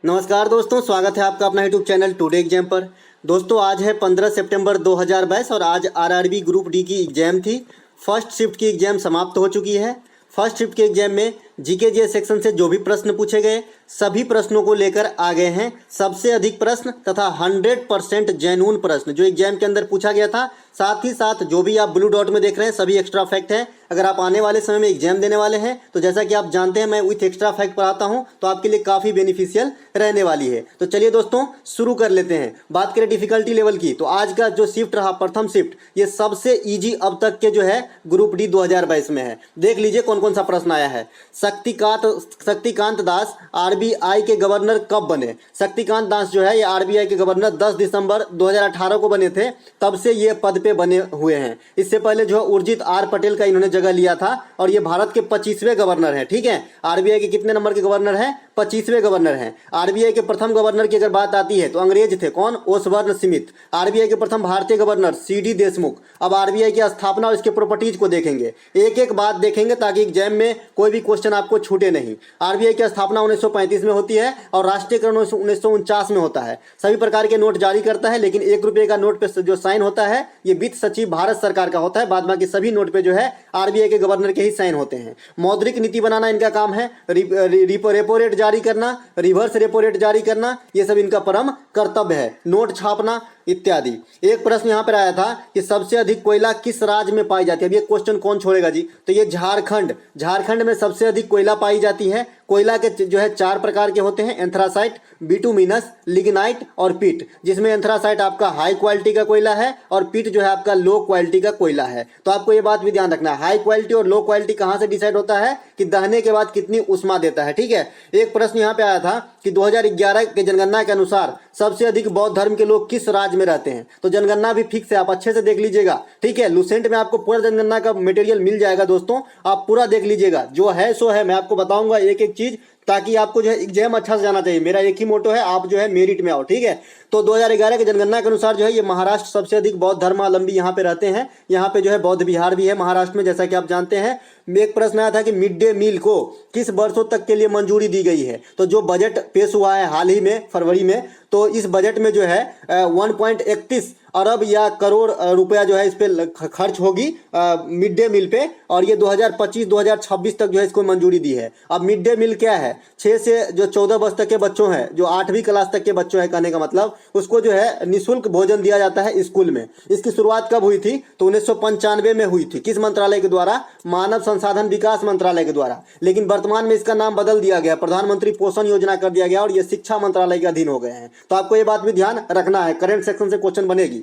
नमस्कार दोस्तों, स्वागत है आपका अपना यूट्यूब चैनल टुडे एग्जाम पर। दोस्तों आज है 15 सितंबर 2022 और आज आरआरबी ग्रुप डी की एग्जाम थी। फर्स्ट शिफ्ट की एग्जाम समाप्त हो चुकी है। फर्स्ट शिफ्ट के एग्जाम में जीके जी सेक्शन से जो भी प्रश्न पूछे गए सभी प्रश्नों को लेकर आ गए हैं। सबसे अधिक प्रश्न तथा 100% जेन्युइन प्रश्न जो एग्जाम के अंदर पूछा गया था। साथ ही साथ जो भी आप ब्लू डॉट में देख रहे हैं सभी एक्स्ट्रा फैक्ट है। अगर आप आने वाले समय में एग्जाम देने वाले हैं तो जैसा कि आप जानते हैं मैं विथ एक्स्ट्रा फैक्ट पढ़ाता हूं तो आपके लिए काफ़ी बेनिफिशियल रहने वाली है। तो चलिए दोस्तों शुरू कर लेते हैं। बात करें डिफिकल्टी लेवल की तो आज का जो शिफ्ट रहा प्रथम शिफ्ट ये सबसे ईजी अब तक के जो है ग्रुप डी 2022 में है। देख लीजिए कौन कौन सा प्रश्न आया है। शक्तिकांत दास आरबीआई के गवर्नर कब बने। शक्तिकांत दास जो है ये आरबीआई के गवर्नर 10 दिसंबर 2018 को बने थे। तब से ये पद पे बने हुए हैं। इससे पहले जो उर्जित आर पटेल का इन्होंने जगह लिया था और ये भारत के 25वें गवर्नर हैं। ठीक है, आरबीआई के कितने नंबर के गवर्नर हैं? 25वें गवर्नर हैं। आरबीआई के प्रथम गवर्नर की अगर बात आती है तो अंग्रेज थे कौन? ओसबर्न स्मिथ। आरबीआई के प्रथम भारतीय गवर्नर सीडी देशमुख। अब आरबीआई की स्थापना और इसके प्रॉपर्टीज को देखेंगे, एक एक बात देखेंगे ताकि एग्जाम में कोई भी क्वेश्चन आपको छूटे नहीं। आरबीआई की स्थापना 1935 में होती है और राष्ट्रीयकरण 1949 में होता है। सभी प्रकार के नोट जारी करता है, लेकिन 1 रुपये का नोट पे जो साइन होता है ये वित्त सचिव भारत सरकार का होता है। बाद बाकी सभी नोट पे जो है आरबीआई के गवर्नर के ही साइन होते हैं। मौद्रिक नीति बनाना इनका काम है। रेपो रेट जारी करना, रिवर्स रेपो रेट जारी करना, ये सब इनका परम कर्तव्य है। नोट छापना इत्यादि। एक प्रश्न यहाँ पर आया था कि सबसे अधिक कोयला किस राज्य में पाई जाती है। अब ये क्वेश्चन कौन छोड़ेगा जी? तो ये झारखंड में सबसे अधिक कोयला पाई जाती है। कोयला के जो है 4 प्रकार के होते हैं, एंथ्रासाइट, बिटुमिनस, लिग्नाइट और पीट। जिसमें एंथ्रासाइट आपका हाई क्वालिटी का कोयला है और पीट जो है आपका लो क्वालिटी का कोयला है। तो आपको ये बात भी ध्यान रखना है, हाई क्वालिटी और लो क्वालिटी कहाँ से डिसाइड होता है कि दहने के बाद कितनी उष्मा देता है। ठीक है, एक प्रश्न यहाँ पे आया था कि 2011 के जनगणना के अनुसार सबसे अधिक बौद्ध धर्म के लोग किस राज्य में रहते हैं। तो जनगणना भी फिक्स है, आप अच्छे से देख लीजिएगा। ठीक है, लुसेंट में आपको पूरा जनगणना का मटेरियल मिल जाएगा दोस्तों, आप पूरा देख लीजिएगा। जो है सो है, मैं आपको बताऊंगा एक एक चीज ताकि आपको जो है एग्जाम अच्छा से जाना चाहिए। मेरा एक ही मोटो है, आप जो है मेरिट में आओ। ठीक है, तो 2011 के जनगणना के अनुसार जो है ये महाराष्ट्र सबसे अधिक बौद्ध धर्मावलंबी यहाँ पे रहते हैं। यहाँ पे जो है बौद्ध विहार भी है महाराष्ट्र में, जैसा कि आप जानते हैं। एक प्रश्न आया था कि मिड डे मील को किस वर्षों तक के लिए मंजूरी दी गई है। तो जो बजट पेश हुआ है हाल ही में फरवरी में, तो इस बजट में जो है 1.31 अरब या करोड़ रुपया जो है इस पे खर्च होगी मिड डे मील पे, और ये 2025-2026 तक जो है इसको मंजूरी दी है। अब मिड डे मील क्या है? 6 से जो 14 वर्ष तक के बच्चों हैं, जो 8वीं क्लास तक के बच्चों हैं, कहने का मतलब उसको जो है निःशुल्क भोजन दिया जाता है स्कूल में। इसकी शुरुआत कब हुई थी? तो 1995 में हुई थी। किस मंत्रालय के द्वारा? मानव संसाधन विकास मंत्रालय के द्वारा। लेकिन वर्तमान में इसका नाम बदल दिया गया, प्रधानमंत्री पोषण योजना कर दिया गया और ये शिक्षा मंत्रालय के अधीन हो गए हैं। तो आपको ये बात भी ध्यान रखना है, करंट सेक्शन से क्वेश्चन बनेगी।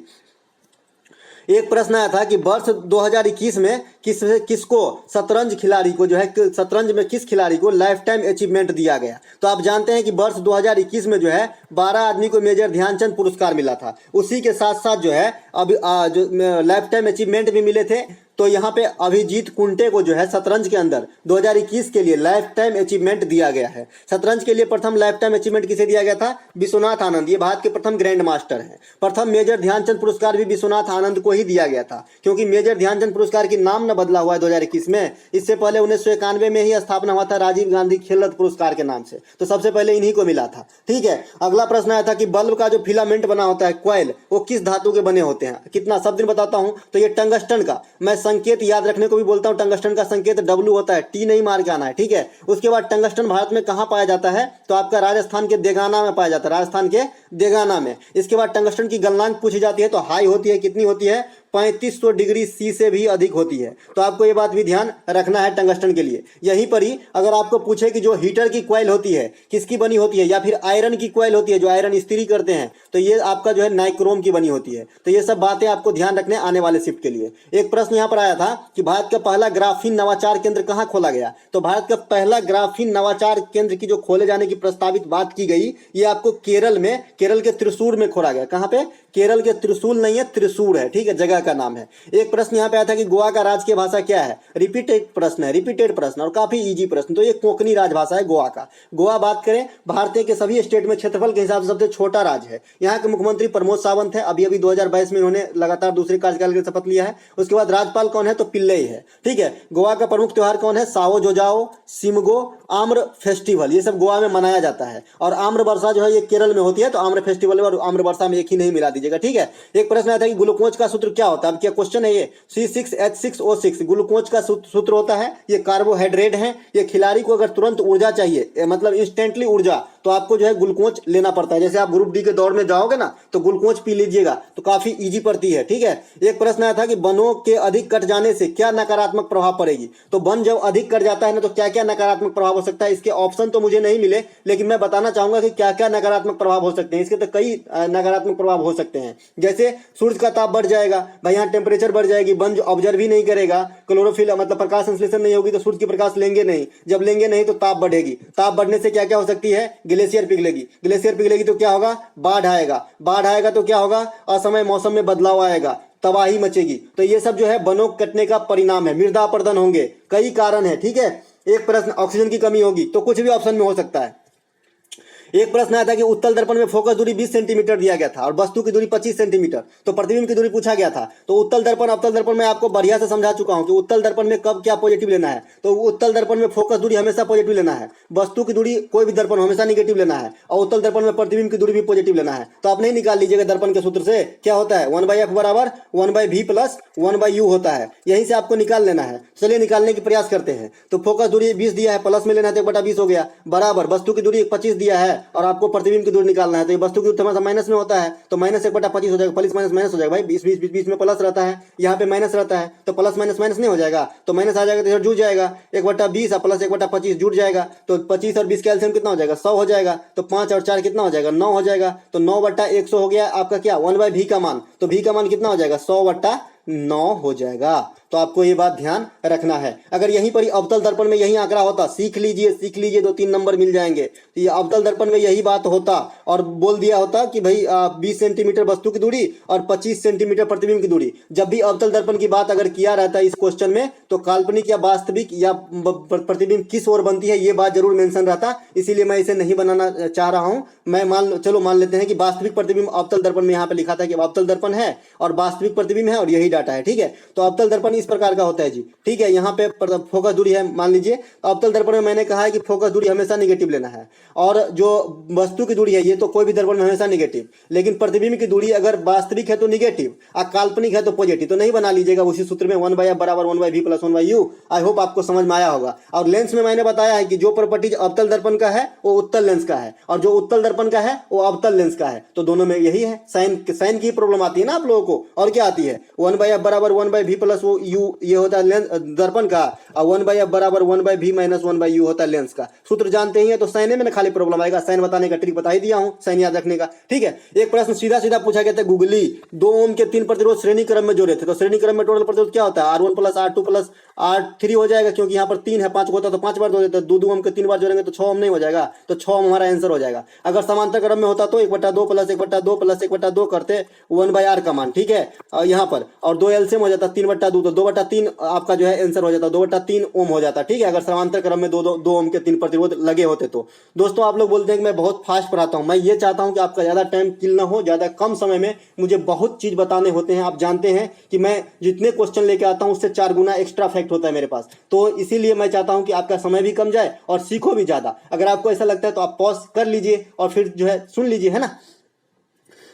एक प्रश्न आया था कि वर्ष 2021 में किसको शतरंज खिलाड़ी को जो है शतरंज में किस खिलाड़ी को लाइफ टाइम अचीवमेंट दिया गया। तो आप जानते हैं कि वर्ष 2021 में जो है 12 आदमी को मेजर ध्यानचंद पुरस्कार मिला था। उसी के साथ साथ जो है अब जो लाइफ टाइम अचीवमेंट भी मिले थे। तो यहाँ पे अभिजीत कुंटे को जो है शतरंज के अंदर 2021 के लिए लाइफ टाइम अचीवमेंट दिया गया है। शतरंज के लिए प्रथम लाइफ टाइम अचीवमेंट किसे दिया गया था? विश्वनाथ आनंद, ये भारत के प्रथम ग्रैंड मास्टर हैं। प्रथम मेजर ध्यानचंद पुरस्कार भी विश्वनाथ आनंद को ही दिया गया था, क्योंकि मेजर ध्यानचंद पुरस्कार की नाम न बदला हुआ है 2021 में। इससे पहले 1991 में ही स्थापना हुआ था राजीव गांधी खेल रत्न पुरस्कार के नाम से, तो सबसे पहले इन्हीं को मिला था। ठीक है, अगला प्रश्न आया था कि बल्ब का जो फिलामेंट बना होता है क्वाइल, वो किस धातु के बने होते हैं। कितना सब दिन बताता हूं, तो ये टंगस्टन का, मैं संकेत याद रखने को भी बोलता हूं। टंगस्टन का संकेत W होता है, T नहीं मार के आना है। ठीक है, उसके बाद टंगस्टन भारत में कहां पाया जाता है? तो आपका राजस्थान के देगाना में पाया जाता है, राजस्थान के देगाना में। इसके बाद टंगस्टन की गलनांक पूछी जाती है तो हाई होती है, कितनी होती है? 3500 डिग्री सी से भी अधिक होती है। तो आपको ये बात भी ध्यान रखना है टंगस्टन के लिए। यहीं पर ही अगर आपको पूछे कि जो हीटर की कॉइल होती है किसकी बनी होती है, या फिर आयरन की कॉइल होती है जो आयरन इस्त्री करते हैं, तो ये आपका जो है नाइक्रोम की बनी होती है। तो ये सब बातें आपको ध्यान रखने आने वाले शिफ्ट के लिए। एक प्रश्न यहाँ पर आया था कि भारत का पहला ग्राफीन नवाचार केंद्र कहाँ खोला गया। तो भारत का पहला ग्राफीन नवाचार केंद्र की जो खोले जाने की प्रस्तावित बात की गई, ये आपको केरल में, केरल के त्रिशूर में खोला गया। कहाँ पे? केरल के त्रिशूल नहीं है, त्रिशूर है। ठीक है, जगह जिला का नाम है। एक प्रश्न यहाँ पे आया था कि गोवा का राजकीय भाषा क्या है। रिपीटेड प्रश्न है, रिपीटेड प्रश्न और काफी इजी प्रश्न। तो ये कोंकणी राजभाषा है गोवा का। गोवा बात करें भारतीय के सभी स्टेट में क्षेत्रफल के हिसाब से सबसे छोटा राज्य है। यहाँ के मुख्यमंत्री प्रमोद सावंत है, अभी 2022 में इन्होंने लगातार दूसरे कार्यकाल की शपथ लिया है। उसके बाद राज्यपाल कौन है, तो पिल्लई है। ठीक है, गोवा का प्रमुख त्योहार कौन है, साओ जोजाओ, सिमगो, आम्र फेस्टिवल, ये सब गोवा में मनाया जाता है। और आम्र वर्षा जो है ये केरल में होती है, तो आम्र फेस्टिवल और आम्र वर्षा में एक ही नहीं मिला दीजिएगा। ठीक है, एक प्रश्न आया था कि ग्लूकोज का सूत्र क्या होता है। अब क्या क्वेश्चन है ये, C6H6O6 ग्लूकोज का सूत्र होता है। ये कार्बोहाइड्रेट है। ये खिलाड़ी को अगर तुरंत ऊर्जा चाहिए, मतलब इंस्टेंटली ऊर्जा, तो आपको जो है ग्लूकोज लेना पड़ता है। जैसे आप ग्रुप डी के दौड़ में जाओगे ना, तो ग्लूकोज पी लीजिएगा, तो काफी इजी पड़ती है। ठीक है, एक प्रश्न आया था कि वनों के अधिक कट जाने से क्या नकारात्मक प्रभाव पड़ेगी। तो वन जब अधिक कट जाता है ना, तो क्या क्या नकारात्मक प्रभाव हो सकता है। इसके ऑप्शन तो मुझे नहीं मिले, लेकिन मैं बताना चाहूंगा कि क्या क्या नकारात्मक प्रभाव हो सकते हैं। इसके तो कई नकारात्मक प्रभाव हो सकते हैं। जैसे सूर्य का ताप बढ़ जाएगा, भाई यहाँ टेम्परेचर बढ़ जाएगी, वन जो ऑब्जर्व ही नहीं करेगा, क्लोरोफिल मतलब प्रकाश संश्लेषण नहीं होगी, तो सूर्य की प्रकाश लेंगे नहीं। जब लेंगे नहीं तो ताप बढ़ेगी। ताप बढ़ने से क्या क्या हो सकती है, ग्लेशियर पिघलेगी। ग्लेशियर पिघलेगी तो क्या होगा, बाढ़ आएगा। बाढ़ आएगा तो क्या होगा, असमय मौसम में बदलाव आएगा, तबाही मचेगी। तो ये सब जो है वनों कटने का परिणाम है। मृदा अपरदन होंगे, कई कारण है। ठीक है, एक प्रश्न ऑक्सीजन की कमी होगी, तो कुछ भी ऑप्शन में हो सकता है। एक प्रश्न आया था कि उत्तल दर्पण में फोकस दूरी 20 सेंटीमीटर दिया गया था और वस्तु की दूरी 25 सेंटीमीटर, तो प्रतिबिंब की दूरी पूछा गया था। तो उत्तल दर्पण अवतल दर्पण में आपको बढ़िया से समझा चुका हूं कि उत्तल दर्पण में कब क्या पॉजिटिव लेना है। तो उत्तल दर्पण में फोकस दूरी हमेशा पॉजिटिव लेना है, वस्तु की दूरी कोई भी दर्पण हमेशा निगेटिव लेना है, और उत्तल दर्पण में प्रतिबिंब की दूरी भी पॉजिटिव लेना है। तो आप नहीं निकाल लीजिएगा दर्पण के सूत्र से, क्या होता है 1/f बराबर 1/v प्लस 1/u होता है। यहीं से आपको निकाल लेना है। चलिए निकालने की प्रयास करते हैं। तो फोकस दूरी 20 दिया है, प्लस में लेना है तो 1/20 हो गया, बराबर वस्तु की दूरी 25 दिया है और आपको प्रतिबिंब की दूरी निकालना है। तो ये वस्तु की दूरी हमेशा माइनस में होता है, तो माइनस 1/25 हो जाएगा। प्लस माइनस माइनस हो जाएगा भाई, 20 में प्लस रहता है, यहाँ पे माइनस रहता है, तो प्लस माइनस माइनस नहीं हो जाएगा, तो माइनस आ जाएगा तो इधर जुड़ जाएगा। 1/20 और प्लस 1/25 जुड़ जाएगा, तो 25 और 20 का एलसीएम कितना हो जाएगा, 100 हो जाएगा। तो 5 और 4 कितना हो जाएगा, 9 हो जाएगा। तो 9/100 हो गया आपका क्या 1/v का मान। तो v का मान कितना हो जाएगा, 100/9 हो जाएगा। तो आपको ये बात ध्यान रखना है। अगर यहीं पर अवतल दर्पण में यही आंकड़ा होता, सीख लीजिए 2-3 नंबर मिल जाएंगे। तो ये अवतल दर्पण में यही बात होता और बोल दिया होता कि भाई 20 सेंटीमीटर वस्तु की दूरी और 25 सेंटीमीटर प्रतिबिंब की दूरी। जब भी अवतल दर्पण की बात अगर किया रहता है इस क्वेश्चन में, तो काल्पनिक या वास्तविक या प्रतिबिंब किस ओर बनती है ये बात जरूर मेंशन रहता। इसीलिए मैं इसे नहीं बनाना चाह रहा हूं। मैं मान लेते हैं कि वास्तविक प्रतिबिंब अवतल दर्पण में यहाँ पे लिखा था कि अवतल दर्पण है और वास्तविक प्रतिबिंब है और यही डाटा है। ठीक है, तो अवतल दर्पण इस प्रकार का होता है जी। ठीक है, यहाँ पे फोकस दूरी है मान लीजिए। अवतल दर्पण में मैंने कहा है कि फोकस दूरी हमेशा निगेटिव लेना है, और जो वस्तु की दूरी है ये तो कोई भी दर्पण में हमेशा निगेटिव, लेकिन प्रतिबिंब की दूरी अगर वास्तविक है तो निगेटिव और काल्पनिक है तो पॉजिटिव। तो नहीं बना लीजिएगा उसी सूत्र में 1/f बराबर 1/v plus 1/u। I hope आपको समझ में आया होगा। और लेंस में मैंने बताया है कि जो प्रॉपर्टीज अवतल दर्पण का है वो उत्तल लेंस का है, और जो उत्तल दर्पण का है वो अवतल लेंस का है। तो दोनों में यही है। साइन की प्रॉब्लम आती है ना आप लोगों को, और क्या आती है 1/f बराबर 1/v प्लस u, ये होता है दर्पण का, और 1/f बराबर 1/v माइनस 1/u होता है लेंस का। सूत्र जानते ही है, तो साइन में ना खाली प्रॉब्लम आएगा। साइन बताने का ट्रिक बता ही दिया हूं, साइन याद रखने का। ठीक है, एक प्रश्न सीधा सीधा पूछा गया था गुगली। 2 ओम के 3 प्रतिरोध श्रेणी क्रम में जोड़े थे, तो श्रेणी क्रम में टोटल प्रतिरोध क्या होता है, R1 plus R2 plus R3 हो जाएगा, क्योंकि यहाँ पर 3 है, 5 होता तो 5 बार जोड़ देते। 2 ओम के 3 बार जोड़ेंगे तो 6 ओम नहीं हो जाएगा, तो 6 ओम हमारा आंसर हो जाएगा। अगर समांतर क्रम में होता तो 1/2 प्लस 1/2 प्लस 1/2 करते 1/r का मान। ठीक है, यहाँ पर और 2 एलसीएम हो जाता 3/2, तो 2/3 आपका जो है आंसर हो जाता, 2/3 ओम हो जाता। ठीक है, अगर समांतर क्रम में 2 ओम के 3 प्रतिरोध लगे होते तो। दोस्तों आप लोग बोलते हैं कि मैं बहुत फास्ट पढ़ाता हूं, मैं ये चाहता हूं कि आपका ज्यादा टाइम किल ना हो, ज्यादा कम समय में मुझे बहुत चीज बताने होते हैं। आप जानते हैं कि मैं जितने क्वेश्चन लेके आता हूं उससे 4 गुना एक्स्ट्रा फैक्ट होता है मेरे पास, तो इसीलिए मैं चाहता हूं कि आपका समय भी कम जाए और सीखो भी ज्यादा। अगर आपको ऐसा लगता है तो आप पॉज कर लीजिए और फिर जो है सुन लीजिए, है ना।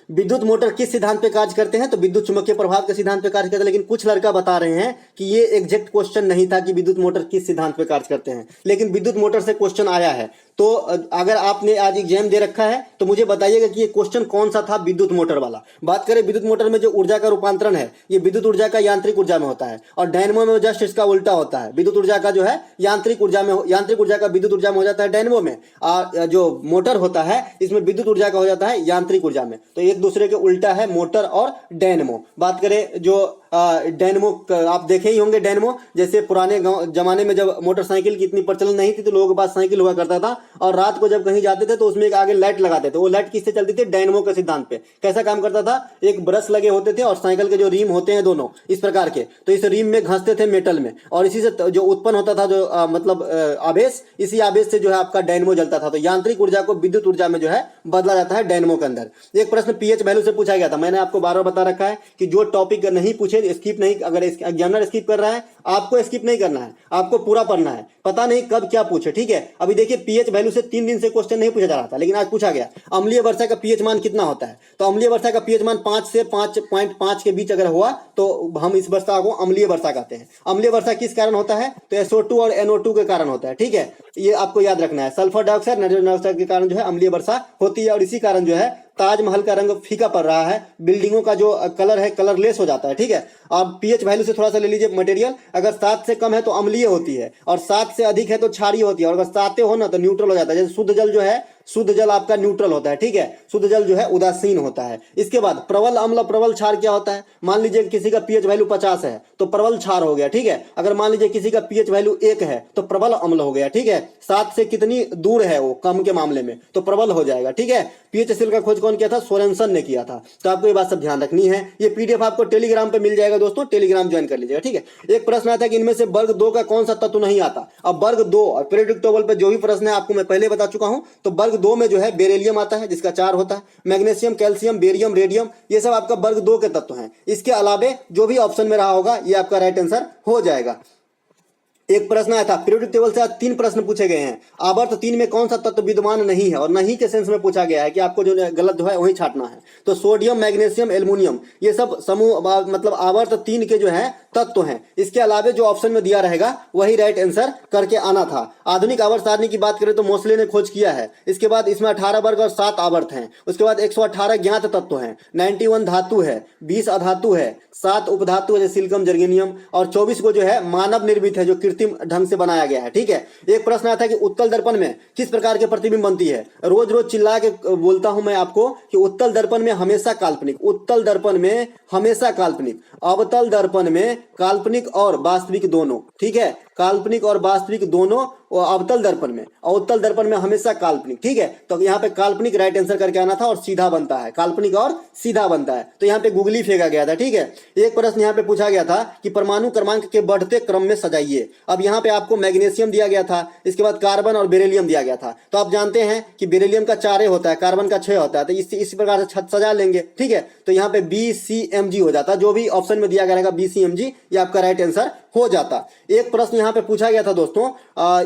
विद्युत मोटर किस सिद्धांत पे कार्य करते हैं, तो विद्युत चुंबकीय प्रभाव के सिद्धांत पे कार्य करते हैं। लेकिन कुछ लड़का बता रहे हैं कि ये एग्जैक्ट क्वेश्चन नहीं था कि विद्युत मोटर किस सिद्धांत पे कार्य करते हैं, लेकिन विद्युत मोटर से क्वेश्चन आया है। तो अगर आपने आज एग्जाम दे रखा है तो मुझे बताइएगा कि ये क्वेश्चन कौन सा था विद्युत मोटर वाला। बात करें विद्युत मोटर में जो ऊर्जा का रूपांतरण है ये विद्युत ऊर्जा का यांत्रिक ऊर्जा में होता है, और डायनेमो में जस्ट इसका उल्टा होता है। विद्युत ऊर्जा का जो है यांत्रिक ऊर्जा का विद्युत ऊर्जा में हो जाता है डायनेमो में, और जो मोटर होता है इसमें विद्युत ऊर्जा का हो जाता है यांत्रिक ऊर्जा में। तो एक दूसरे के उल्टा है मोटर और डायनेमो। बात करें जो डायनमो, आप देखे ही होंगे डायनमो, जैसे पुराने जमाने में जब मोटरसाइकिल की इतनी प्रचलन नहीं थी तो लोगों के पास साइकिल हुआ करता था, और रात को जब कहीं जाते थे तो उसमें एक आगे लाइट लगाते थे। वो लाइट किससे चलती थी? डायनमो के सिद्धांत पे। कैसा काम करता था? एक ब्रश लगे होते थे और साइकिल के जो रिम होते हैं दोनों इस प्रकार के, तो इस रिम में घसते थे मेटल में, और इसी से जो उत्पन्न होता था जो मतलब आवेश, इसी आवेश से जो है आपका डायनमो जलता था। तो यांत्रिक ऊर्जा को विद्युत ऊर्जा में जो है बदला जाता है डायनमो के अंदर। एक प्रश्न पीएच वैल्यू से पूछा गया था, मैंने आपको बार बार बता रखा है कि जो टॉपिक नहीं पूछे स्किप नहीं, अगर एग्जामिनर स्किप कर रहा है आपको स्किप नहीं करना है, आपको पूरा पढ़ना है। पता नहीं कब क्या पूछे, ठीक है। अभी देखिए पीएच वैल्यू से 3 दिन से क्वेश्चन नहीं पूछा जा रहा था, लेकिन आज पूछा गया अम्लीय वर्षा का पीएच मान कितना होता है। तो अम्लीय वर्षा का पीएच मान 5 से 5.5 के बीच अगर हुआ तो हम इस वर्षा को अम्लीय वर्षा कहते हैं। अम्लीय वर्षा किस कारण होता है? तो SO2 और NO2 के कारण होता है, ठीक है। ये आपको याद रखना है। सल्फर डाइऑक्साइड, नाइट्रोजन डाइऑक्साइड के कारण जो है अम्लीय वर्षा होती है, और इसी कारण जो है ताजमहल का रंग फीका पड़ रहा है, बिल्डिंगों का जो कलर है कलरलेस हो जाता है, ठीक है। अब पीएच वैल्यू से थोड़ा सा ले लीजिए मटेरियल, अगर 7 से कम है तो अम्लीय होती है, और 7 से अधिक है तो क्षारीय होती है, और अगर 7 हो ना तो न्यूट्रल हो जाता है। जैसे शुद्ध जल जो है, शुद्ध जल आपका न्यूट्रल होता है, ठीक है। शुद्ध जल जो है उदासीन होता है। इसके बाद प्रबल अम्ल प्रबल क्षार क्या होता है? मान लीजिए किसी का पीएच वैल्यू 50 है तो प्रबल क्षार हो गया, ठीक है। अगर मान लीजिए किसी का पीएच वैल्यू 1 है तो प्रबल अम्ल हो गया, ठीक है। 7 से कितनी दूर है वो कम के मामले में तो प्रबल हो जाएगा, ठीक है। पीएचसीएल का खोज कौन किया था? सोरेनसन ने किया था। तो आपको ये बात सब ध्यान रखनी है। ये पीडीएफ आपको टेलीग्राम पे मिल जाएगा दोस्तों, टेलीग्राम ज्वाइन कर लीजिएगा, ठीक है। एक प्रश्न आता है कि इनमें से वर्ग 2 का कौन सा तत्व नहीं आता। अब वर्ग 2 और पीरियोडिक टेबल पे जो भी प्रश्न है आपको मैं पहले बता चुका हूं। तो वर्ग 2 में जो है बेरिलियम आता है जिसका 4 होता है, मैग्नीशियम, कैल्शियम, बेरियम, रेडियम, ये सब आपका वर्ग 2 के तत्व हैं। इसके अलावे जो भी ऑप्शन में रहा होगा ये आपका राइट आंसर हो जाएगा। एक प्रश्न आया था पीरियोडिक टेबल से, आज 3 प्रश्न पूछे गए हैं। आवर्त 3 में कौन सा तत्व विद्यमान नहीं है, और नहीं के सेंस में पूछा गया है कि आपको जो गलत जो है वही छांटना है। तो सोडियम, मैग्नीशियम, एल्युमिनियम, ये सब समूह मतलब आवर्त 3 के जो है तत्व हैं। इसके अलावे जो ऑप्शन में दिया रहेगा वही राइट आंसर करके आना था। आधुनिक आवर्त सारणी की बात करें तो मोस्ले ने खोज किया है। इसके बाद इसमें 18 वर्ग और 7 आवर्त हैं। उसके बाद 118 ज्ञात तत्व हैं, 91 धातु है, 20 अधातु है, 7 उपधातु है सिलिकम, जर्गेनियम, और 24 को जो है मानव निर्मित है जो कृत्रिम ढंग से बनाया गया है, ठीक है। एक प्रश्न आया था कि उत्तल दर्पण में किस प्रकार के प्रतिबिंब बनती है। रोज रोज चिल्ला के बोलता हूं मैं आपको कि उत्तल दर्पण में हमेशा काल्पनिक, उत्तल दर्पण में हमेशा काल्पनिक, अवतल दर्पण में काल्पनिक और वास्तविक दोनों, ठीक है। काल्पनिक और वास्तविक दोनों अवतल दर्पण में, अवतल दर्पण में हमेशा काल्पनिक, ठीक है। तो यहाँ पे काल्पनिक राइट आंसर करके आना था, और सीधा बनता है, काल्पनिक और सीधा बनता है। तो यहाँ पे गुगली फेंका गया था, ठीक है। एक प्रश्न यहाँ पे पूछा गया था कि परमाणु क्रमांक के बढ़ते क्रम में सजाइए। अब यहाँ पे आपको मैग्नीशियम दिया गया था, इसके बाद कार्बन और बेरिलियम दिया गया था। तो आप जानते हैं कि बेरिलियम का 4 होता है, कार्बन का 6 होता है, तो इसी प्रकार से सजा लेंगे, ठीक है। तो यहाँ पे BCMG हो जाता, जो भी ऑप्शन में दिया गया रहेगा BCMG, ये आपका राइट आंसर हो जाता। एक प्रश्न यहाँ पे पूछा गया था दोस्तों,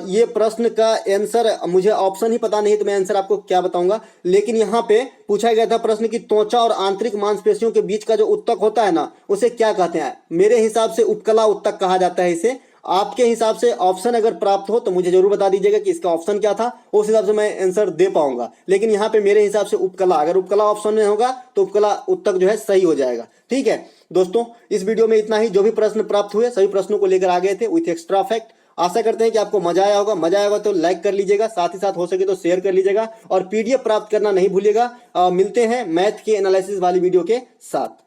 ये प्रश्न का आंसर मुझे ऑप्शन ही पता नहीं तो मैं आंसर आपको क्या बताऊंगा, लेकिन यहाँ पे पूछा गया था प्रश्न की त्वचा और आंतरिक मांसपेशियों के बीच का जो उत्तक होता है ना, उसे क्या कहते हैं। मेरे हिसाब से उपकला उत्तक कहा जाता है इसे। आपके हिसाब से ऑप्शन अगर प्राप्त हो तो मुझे जरूर बता दीजिएगा कि इसका ऑप्शन क्या था, उस हिसाब से मैं आंसर दे पाऊंगा। लेकिन यहाँ पे मेरे हिसाब से उपकला, अगर उपकला ऑप्शन में होगा तो उपकला उत्तक जो है सही हो जाएगा, ठीक है। दोस्तों इस वीडियो में इतना ही। जो भी प्रश्न प्राप्त हुए सभी प्रश्नों को लेकर आ गए थे विथ एक्स्ट्रा फैक्ट। आशा करते हैं कि आपको मजा आया होगा। मजा आया होगा तो लाइक कर लीजिएगा, साथ ही साथ हो सके तो शेयर कर लीजिएगा, और पीडीएफ प्राप्त करना नहीं भूलिएगा। मिलते हैं मैथ के एनालिसिस वाली वीडियो के साथ।